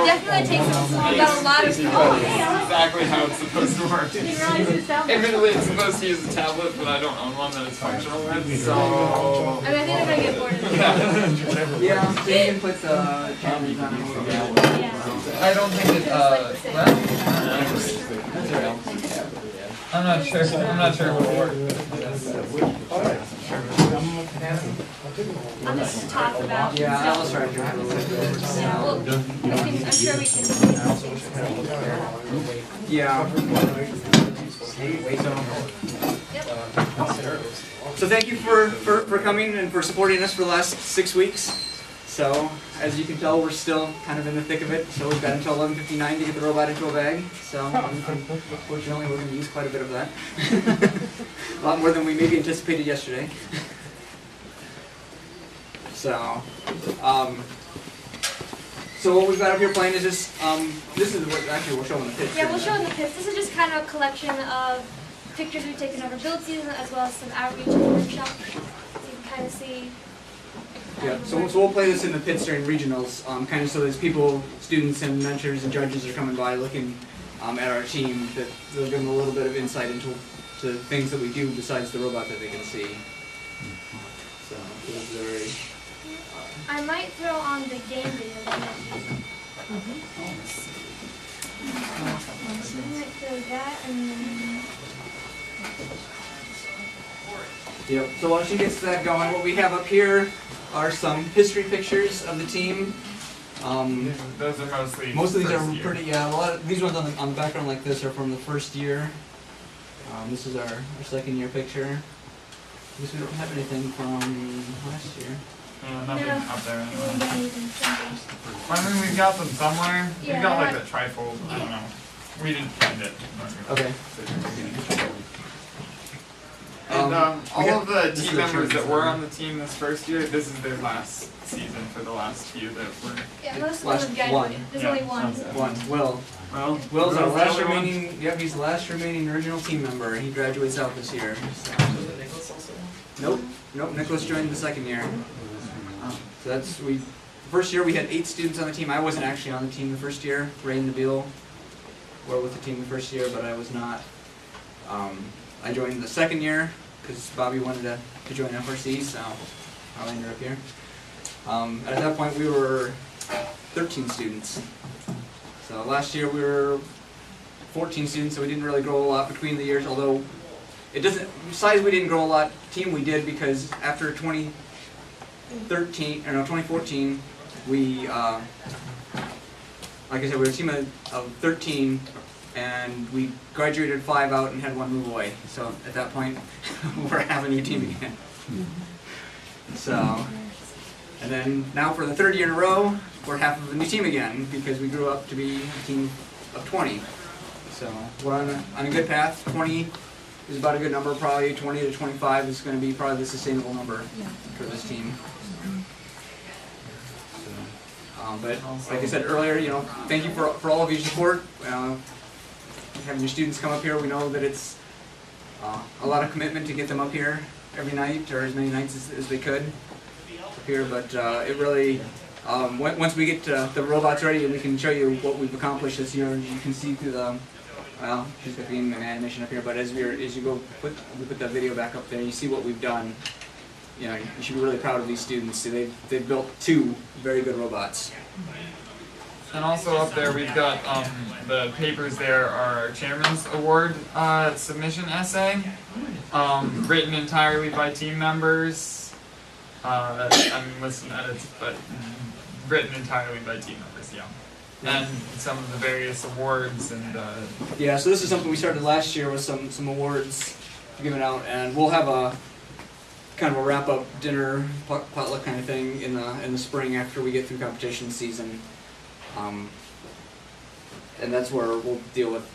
definitely takes about a lot of Exactly how it's supposed to work. Admittedly, it's supposed to use a tablet, but I don't own one that it's functional with, so... I mean, I think they're going to get bored of it. Yeah, so you can put the cameras on it. I don't think it, I'm not sure if it will work. On this talk about. Yeah, I'll try to do it a little bit. Yeah, well, I think, I'm sure we can. Yeah. So thank you for coming and for supporting us for the last 6 weeks. So, as you can tell, we're still kind of in the thick of it. So we've got until 11:59 to get the robot into a bag. So, unfortunately, we're going to use quite a bit of that. A lot more than we maybe anticipated yesterday. So, so what we've got up here playing is just, this is what actually we'll show in the pitch. Yeah, we'll show in the pits. This is just kind of a collection of pictures we've taken over build season, as well as some outreach and workshop. So you can kind of see. Yeah, so we'll play this in the pits during regionals, kind of so as people, students and mentors and judges are coming by looking at our team, that they'll give them a little bit of insight into things that we do besides the robot that they can see. So this is a very... I might throw on the game video that I might throw that and then... Yep, so while she gets that going, what we have up here are some history pictures of the team. Those are mostly Most of these are year. pretty, a lot of these ones on the background like this are from the first year. This is our second year picture. I guess we don't have anything from last year. Yeah, nothing up there. We didn't get anything from I mean, we've got them somewhere. Yeah, We've got like I- the trifold. I don't know. We didn't find it. Okay. And all got- of the this is team the members church. that were on the team this first year, this is their last season for the last few that were. Yeah, most of Last them have graduated. There's Yeah. only one. One, Will. Well, Will's our the last only one. remaining. Yep, he's the last remaining original team member. He graduates out this year. So. Nope. Nicholas joined the second year. So that's the first year we had 8 students on the team. I wasn't actually on the team the first year. Ray and Nabil were with the team the first year, but I was not. I joined the second year because Bobby wanted to join FRC, so I ended up here. At that point, we were 13 students. So last year we were 14 students, so we didn't really grow a lot between the years, although it doesn't, besides we didn't grow a lot, team we did, because after 2014, we, like I said, we were a team of 13, and we graduated 5 out and had 1 move away. So at that point, we're having a new team again. So, and then now for the 3rd year in a row, we're half of a new team again, because we grew up to be a team of 20. So we're on a good path. 20 is about a good number, probably 20 to 25 is going to be probably the sustainable number for this team. But like I said earlier, thank you for all of your support. Having your students come up here, we know that it's a lot of commitment to get them up here every night, or as many nights as they could up here. But it really, once we get the robots ready and we can show you what we've accomplished this year, you can see through the, well, she's got the animation up here, but as you go we put that video back up there, you see what we've done. You should be really proud of these students. So they've built 2 very good robots. And also up there we've got the papers there are our Chairman's Award submission essay, written entirely by team members. I mean, with some edits, but written entirely by team members, yeah. And some of the various awards and... Yeah, so this is something we started last year with some awards given out, and we'll have a kind of a wrap-up dinner, potluck kind of thing in the spring after we get through competition season. And that's where we'll deal with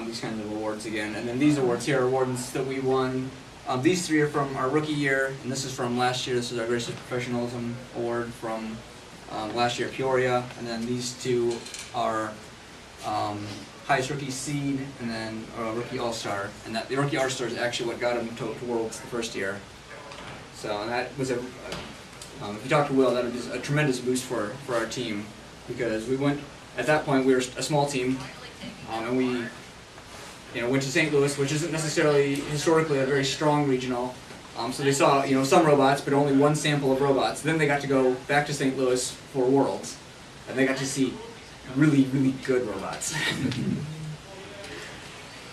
these kinds of awards again. And then these awards here are awards that we won. These 3 are from our rookie year, and this is from last year. This is our Gracious Professionalism Award from last year at Peoria. And then these 2 are highest rookie seed, and then rookie all-star. And the rookie all-star is actually what got him to Worlds the first year. So, and that was if you talk to Will, that was a tremendous boost for our team. because we went, at that point, we were a small team, and we went to St. Louis, which isn't necessarily historically a very strong regional. So they saw, some robots, but only one sample of robots. Then they got to go back to St. Louis for Worlds, and they got to see really, really good robots.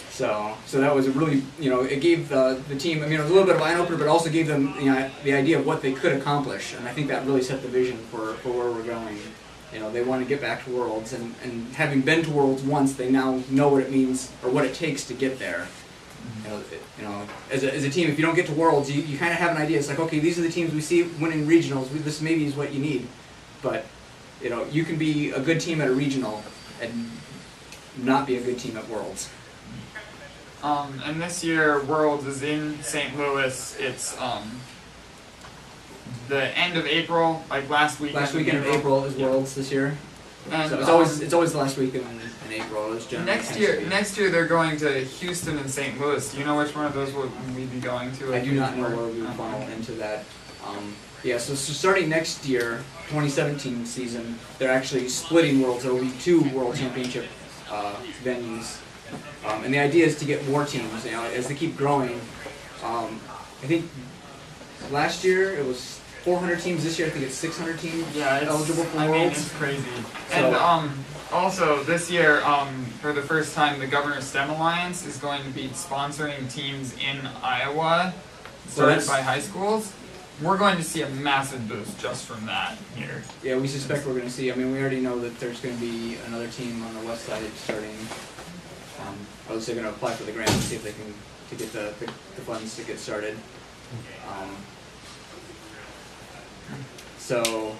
So that was a really, it gave the team, it was a little bit of an eye-opener, but also gave them, the idea of what they could accomplish. And I think that really set the vision for where we're going. They want to get back to Worlds, and having been to Worlds once, they now know what it means, or what it takes to get there. As a team, if you don't get to Worlds, you kind of have an idea. It's like, okay, these are the teams we see winning regionals. This maybe is what you need. But, you can be a good team at a regional and not be a good team at Worlds. And this year, Worlds is in St. Louis. It's the end of April, like last weekend. Last weekend of April is Worlds this year. And So it's always the last weekend in April. It's generally next year they're going to Houston and St. Louis. Do you know which one of those will we be going to? I do not know where we would funnel into that. So starting next year, 2017 season, they're actually splitting Worlds. There will be 2 World Championship venues. And the idea is to get more teams, as they keep growing. I think last year it was 400 teams. This year I think it's 600 teams eligible for Worlds. It's crazy. So, and also this year, for the first time, the Governor STEM Alliance is going to be sponsoring teams in Iowa, started by high schools. We're going to see a massive boost just from that here. Yeah, we suspect we're going to see. We already know that there's going to be another team on the west side starting. I was going to apply for the grant and see if they can get the funds to get started. So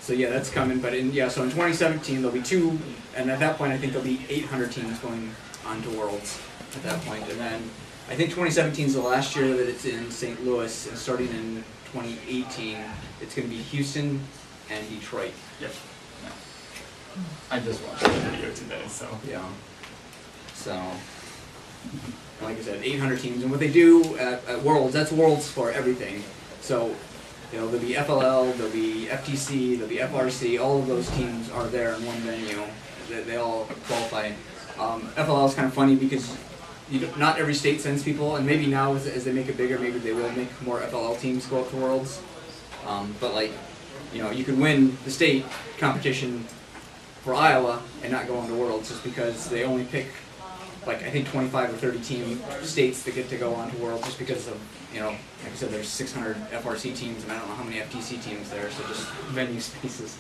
yeah, that's coming. But in 2017 there'll be 2, and at that point I think there'll be 800 teams going on to Worlds at that point. And then I think 2017 is the last year that it's in St. Louis, and starting in 2018 it's going to be Houston and Detroit. Yep. Yeah. I just watched the video today, so. Yeah. So, like I said, 800 teams, and what they do at Worlds, that's Worlds for everything. So, there'll be FLL, there'll be FTC, there'll be FRC, all of those teams are there in one venue. They all qualify. FLL is kind of funny because not every state sends people, and maybe now as they make it bigger, maybe they will make more FLL teams go up to Worlds. But you could win the state competition for Iowa and not go on to Worlds just because they only pick, I think 25 or 30 states that get to go on to Worlds just because of, like I said, there's 600 FRC teams and I don't know how many FTC teams there, so just venue space is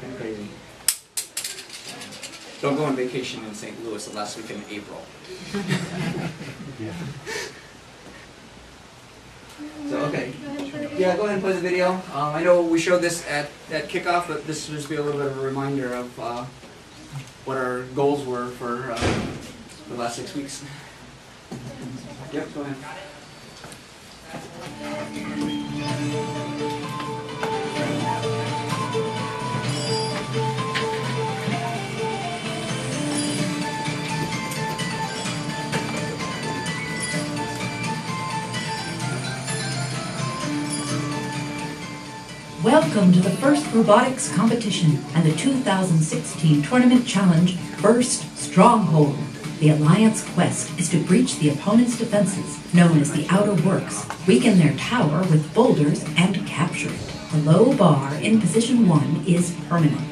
kind of crazy. Don't go on vacation in St. Louis the last week in April. So, okay. Yeah, go ahead and play the video. I know we showed this at kickoff, but this will just be a little bit of a reminder of what our goals were for the last 6 weeks. Yep, go ahead. Welcome to the first robotics competition and the 2016 Tournament Challenge First Stronghold. The Alliance quest is to breach the opponent's defenses, known as the Outer Works, weaken their tower with boulders, and capture it. The low bar in position 1 is permanent.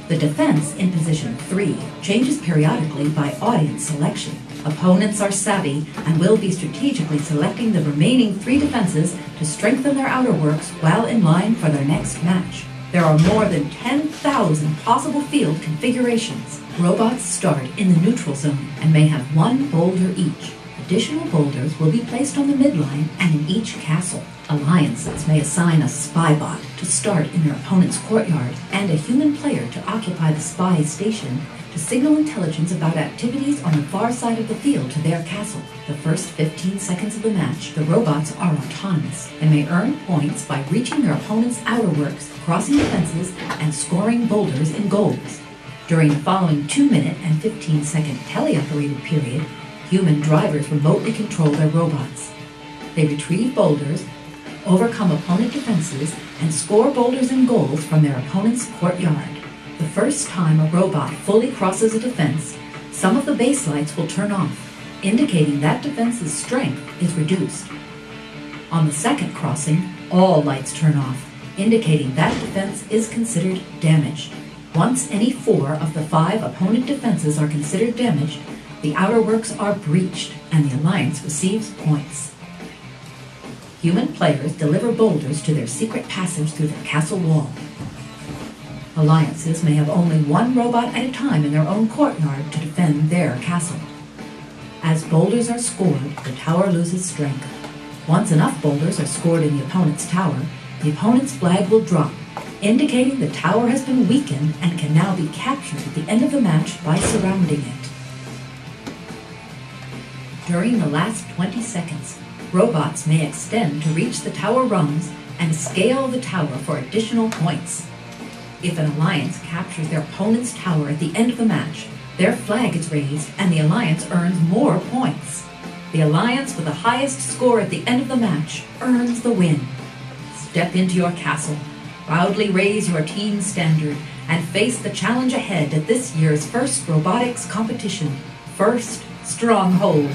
The defense in position 3 changes periodically by audience selection. Opponents are savvy and will be strategically selecting the remaining 3 defenses to strengthen their outer works while in line for their next match. There are more than 10,000 possible field configurations. Robots start in the neutral zone and may have 1 boulder each. Additional boulders will be placed on the midline and in each castle. Alliances may assign a spy bot to start in their opponent's courtyard and a human player to occupy the spy station to signal intelligence about activities on the far side of the field to their castle. The first 15 seconds of the match, the robots are autonomous and may earn points by reaching their opponent's outer works, crossing defenses, and scoring boulders in goals. During the following 2-minute and 15-second teleoperated period, human drivers remotely control their robots. They retrieve boulders, overcome opponent defenses, and score boulders and goals from their opponent's courtyard. The first time a robot fully crosses a defense, some of the base lights will turn off, indicating that defense's strength is reduced. On the second crossing, all lights turn off, indicating that defense is considered damaged. Once any 4 of the 5 opponent defenses are considered damaged, the outer works are breached and the Alliance receives points. Human players deliver boulders to their secret passage through their castle wall. Alliances may have only 1 robot at a time in their own courtyard to defend their castle. As boulders are scored, the tower loses strength. Once enough boulders are scored in the opponent's tower, the opponent's flag will drop, indicating the tower has been weakened and can now be captured at the end of the match by surrounding it. During the last 20 seconds, robots may extend to reach the tower rungs and scale the tower for additional points. If an alliance captures their opponent's tower at the end of the match, their flag is raised and the alliance earns more points. The alliance with the highest score at the end of the match earns the win. Step into your castle, proudly raise your team standard, and face the challenge ahead at this year's first robotics competition, First Stronghold.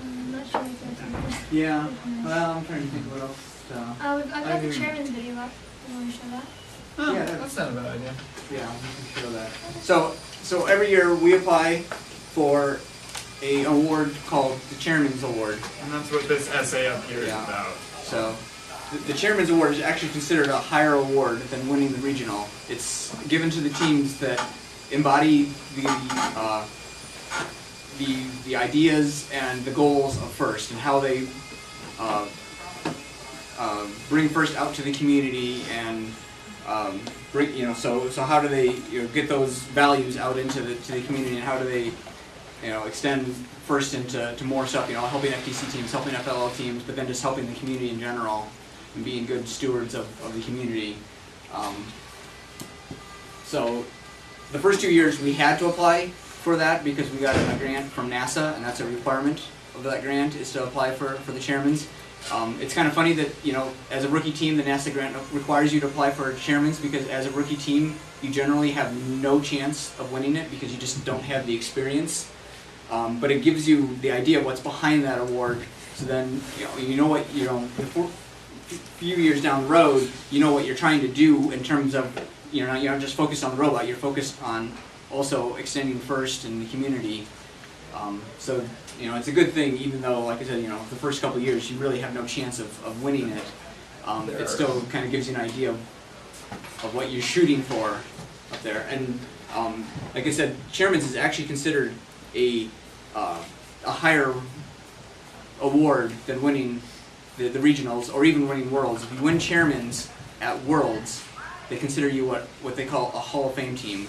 I'm not sure if that's Yeah, well, I'm trying to think what else. I've got the chairman's video up. You want to show that? Oh, Yeah, that's not a bad idea. Yeah, we can show that. So every year we apply for a award called the Chairman's Award. And that's what this essay up here is Yeah. about. So the Chairman's Award is actually considered a higher award than winning the regional. It's given to the teams that embody the ideas and the goals of First and how they bring First out to the community and bring, so how do they get those values out into the community, and how do they extend First into more stuff, helping FTC teams, helping FLL teams, but then just helping the community in general and being good stewards of the community. So the first 2 years we had to apply for that because we got a grant from NASA, and that's a requirement of that grant is to apply for the chairmans. It's kind of funny that, as a rookie team, the NASA grant requires you to apply for chairmans because as a rookie team, you generally have no chance of winning it because you just don't have the experience. But it gives you the idea of what's behind that award. So then, the few years down the road, you know what you're trying to do in terms of, you're not just focused on the robot, you're focused on also extending First in the community. So it's a good thing, even though, like I said, the first couple of years you really have no chance of winning it. It still kind of gives you an idea of what you're shooting for up there. And like I said, Chairman's is actually considered a higher award than winning the regionals or even winning Worlds. If you win Chairman's at Worlds, they consider you what they call a Hall of Fame team,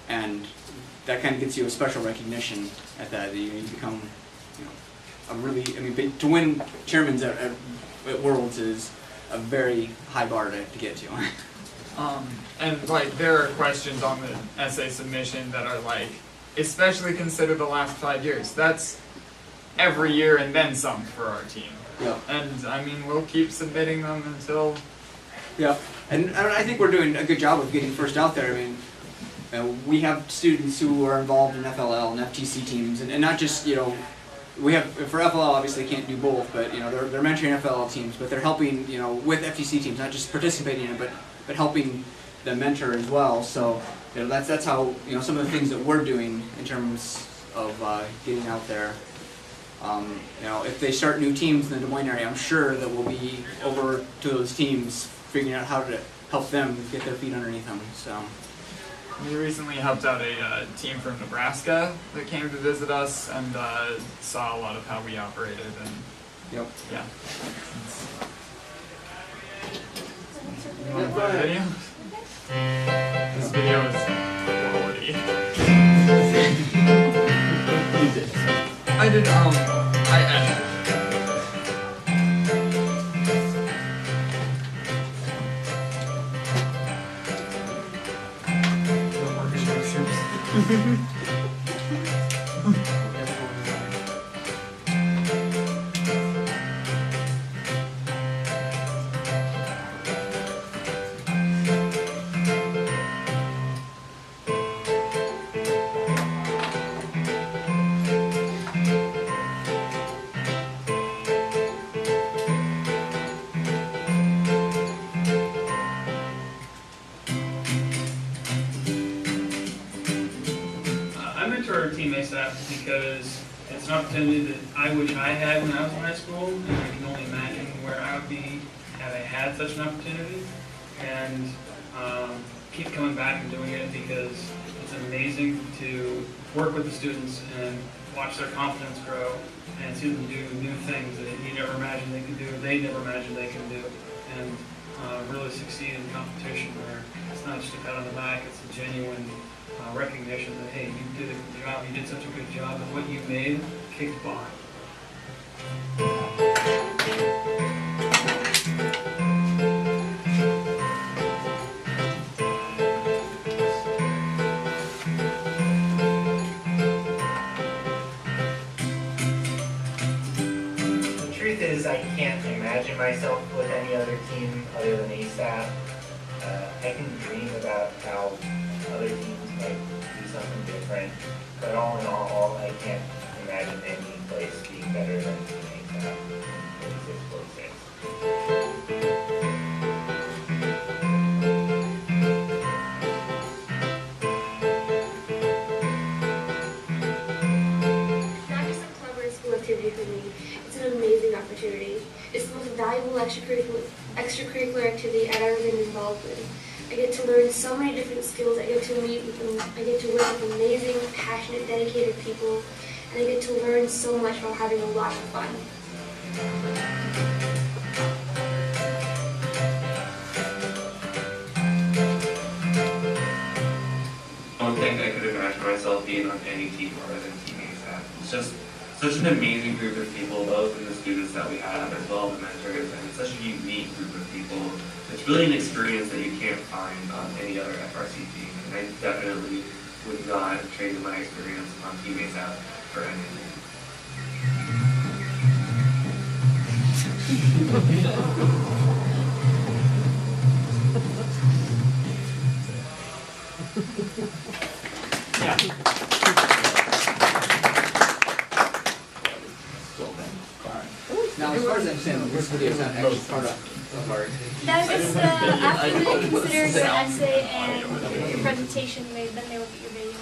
and that kind of gets you a special recognition at that. You become, to win Chairman's at Worlds is a very high bar to get to. And there are questions on the essay submission that are especially consider the last 5 years. That's every year and then some for our team. Yeah. And we'll keep submitting them until. Yeah, and I think we're doing a good job of getting First out there. We have students who are involved in FLL and FTC teams, and not just, we have, for FLL obviously can't do both, but, they're mentoring FLL teams, but they're helping, with FTC teams, not just participating in it, but helping them mentor as well. So, that's how, some of the things that we're doing in terms of getting out there. If they start new teams in the Des Moines area, I'm sure that we'll be over to those teams figuring out how to help them get their feet underneath them. So. We recently helped out a team from Nebraska that came to visit us and saw a lot of how we operated. And Yep. yeah. You want to play a video? This video is quality. I did, I edited. I mentor our team ASAP because it's an opportunity that I wish I had when I was in high school, and I can only imagine where I would be had I had such an opportunity. And keep coming back and doing it because it's amazing to work with the students and watch their confidence grow and see them do new things that you never imagined they could do, they never imagined they can do, and really succeed in competition where it's not just a pat on the back, it's a genuine recognition that, hey, you did a good job, you did such a good job, and what you made kicked butt. The truth is, I can't imagine myself with any other team other than ASAP. I can dream about how other teams might do something different, but all in all, I can't imagine any place being better than Team ASAP 4646. Practice and Club are a school activity for me. It's an amazing opportunity. It's the most valuable extracurricular activity I've ever been involved in. I get to learn so many different skills. I get to meet with them. I get to work with amazing, passionate, dedicated people, and I get to learn so much while having a lot of fun. I don't think I could imagine myself being on any team other than Team ASAP. It's just such an amazing group of people, both in the students that we have as well as the mentors, and it's such a unique group of people. It's really an experience that you can't find on any other FRC team, and I definitely would not trade my experience on Team ASAP for anything. Now, as far as I understand, this video is not actually part of our. That is after they consider your essay and your presentation, then they will get your video.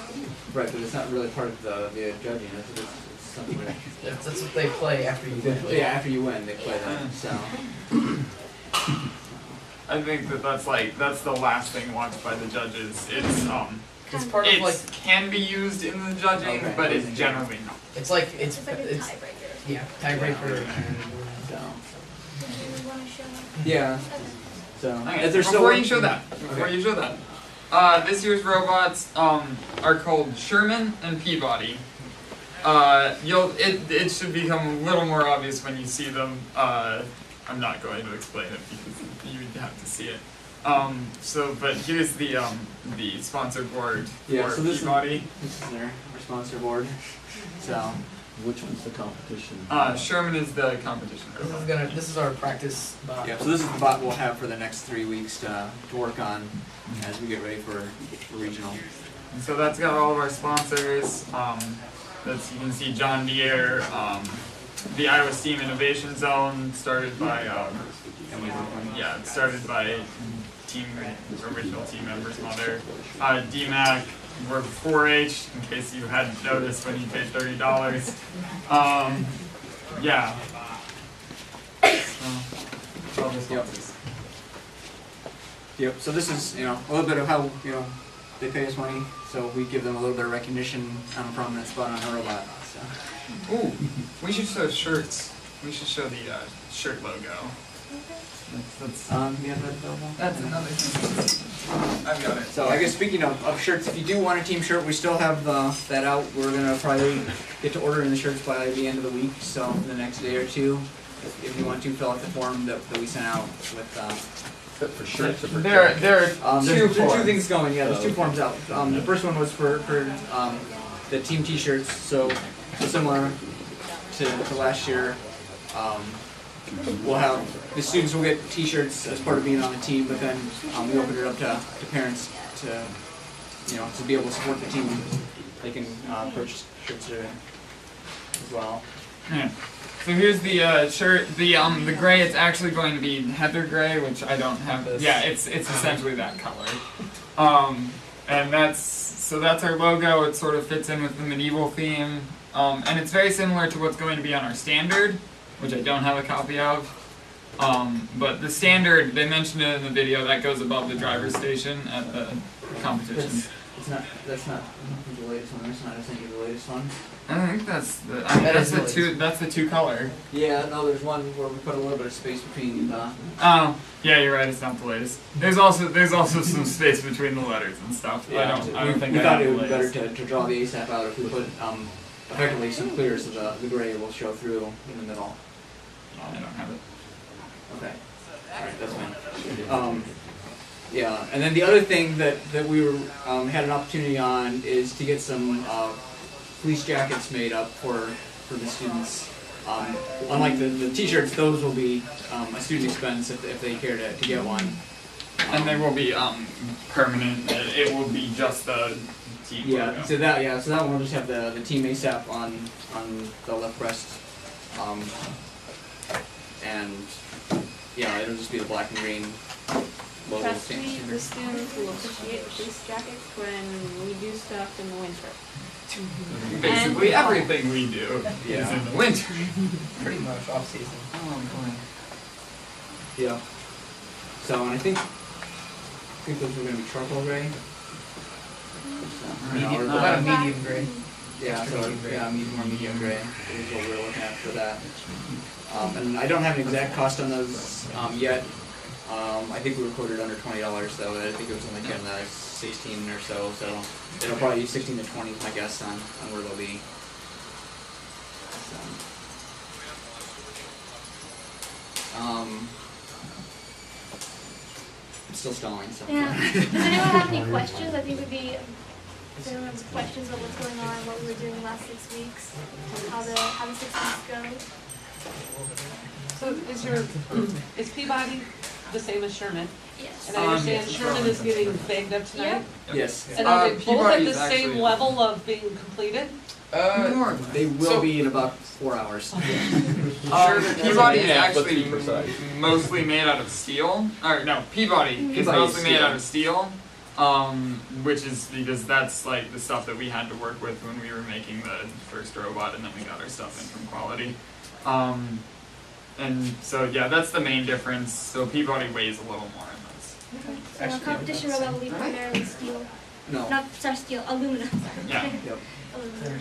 Right, but it's not really part of the judging. It's something that. That's what they play after you win. Yeah, after you win, they play that. So. I think that's the last thing watched by the judges. It's It's part of like, can be used in the judging, Okay. but it's generally not. it's like, It's like a tiebreaker. yeah, tiebreaker. So. Did you want to show them? Yeah. Okay. So. Okay, Is there still before work- you show that, this year's robots are called Sherman and Peabody. It should become a little more obvious when you see them. I'm not going to explain it because you would have to see it. But here's the sponsor board Yeah, for so this Peabody. This is their sponsor board. So. Which one's the competition? Sherman is the competition robot. This is our practice bot. Yeah. So this is the bot we'll have for the next 3 weeks to work on as we get ready for regional. And so that's got all of our sponsors. You can see John Deere, the Iowa Steam Innovation Zone, started by original team member's mother. DMAC, we're 4-H, in case you hadn't noticed when you paid $30. Yeah. So, all the sponsors. Yep. So this is a little bit of how they pay us money. So we give them a little bit of recognition on a prominent spot on our robot. So. Ooh, we should show shirts. We should show the shirt logo. That's You have that available? That's another thing. I've got it. So I guess speaking of shirts, if you do want a team shirt, we still have that out. We're gonna probably get to ordering the shirts by the end of the week, so the next day or two. If you want to fill out the form that we sent out with For shirts or for There jackets? are There's two two forms. things going. Yeah, there's two Oh. forms out. The first one was for the team T-shirts. So similar to last year, we'll have the students will get T-shirts as part of being on the team, but then we opened it up to parents to to be able to support the team. They can purchase shirts as well. Yeah. So here's the shirt. The gray. It's actually going to be heather gray, which I don't have. Yeah, it's essentially that color. And that's our logo. It sort of fits in with the medieval theme. And it's very similar to what's going to be on our standard, which I don't have a copy of. But the standard, they mentioned it in the video, that goes above the driver's station at the competition. That's not the latest one. That's not I think the latest one. I think that's the that's the two color. Yeah, no, there's one where we put a little bit of space between the. Oh, yeah, you're right. It's not the latest. There's also some space between the letters and stuff. Yeah, I don't think we I thought have it the would be better latest. to draw the ASAP out if we put effectively some clear so the gray will show through in the middle. I don't have it. Okay. Alright, that's fine. Yeah, and then the other thing that we were had an opportunity on is to get some fleece jackets made up for the students. Unlike the T-shirts, those will be a student expense if they care to get one. And they will be permanent. It will be just the team logo. So that one will just have the team ASAP on the left breast, and yeah, it'll just be the black and green logo. Trust me, the students will appreciate fleece jackets when we do stuff in the winter. Basically everything we do is in the winter. Pretty much off season. Oh boy. Yeah. So, and I think those were going to be charcoal gray. Medium, about a medium gray. Yeah, Extra so medium gray. medium gray is what we're looking at for that. And I don't have an exact cost on those yet. I think we were quoted under $20 though. I think it was only in the 16 or so. So it'll probably be 16 to 20, my guess, on where they'll be. I'm still stalling. So. Yeah. Does anyone have any questions? I think it would be. If anyone has questions about what's going on, what we were doing the last 6 weeks, how the 6 weeks go. So is Peabody the same as Sherman? Yes. And I understand Sherman is getting bagged up tonight? Yes. And are they both at Peabody's the same actually- level of being completed? They will be in about 4 hours. Peabody is Yeah, but actually to be precise. mostly made out of steel. Or no, Peabody is Peabody is mostly made steel. out of steel. Which is because that's like the stuff that we had to work with when we were making the first robot, and then we got our stuff in from quality. And so yeah, that's the main difference. So Peabody weighs a little more in this. So our competition robot will be primarily steel. No. Not steel, aluminum. Sorry. Yeah. Yep. Aluminum.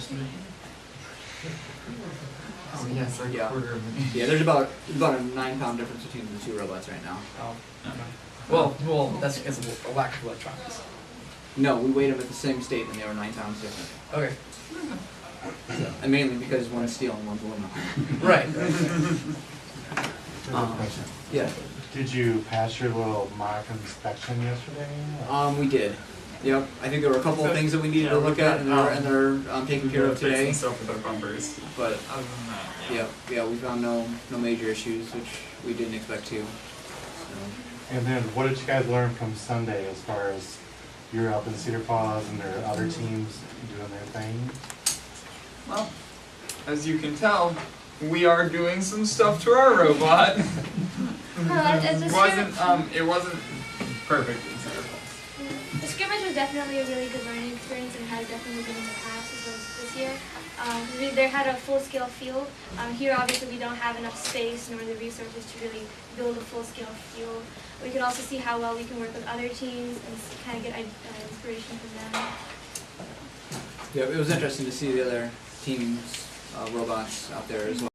Oh yes, like Yeah. a quarter of an inch. Yeah, there's about a 9-pound difference between the two robots right now. Oh. Well, that's because of a lack of electronics. No, we weighed them at the same state and they were 9 pounds different. Okay. So, and mainly because one's steel and one's aluminum. Right. Question. Yeah. Did you pass your little mock inspection yesterday? We did. Yep. I think there were a couple of things that we needed to look at, and they're taken care of today. Fixing stuff with our bumpers. But Other than that, yeah, we found no major issues, which we didn't expect to. So. And then what did you guys learn from Sunday as far as you're up in Cedar Falls and there are other teams doing their thing? Well, as you can tell, we are doing some stuff to our robot. It wasn't perfect in Cedar Falls. The scrimmage was definitely a really good learning experience, and has definitely been in the past as well as this year. They had a full-scale field. Here, obviously, we don't have enough space nor the resources to really build a full-scale field. We can also see how well we can work with other teams and kind of get inspiration from them. Yeah, it was interesting to see the other teams' robots out there as well.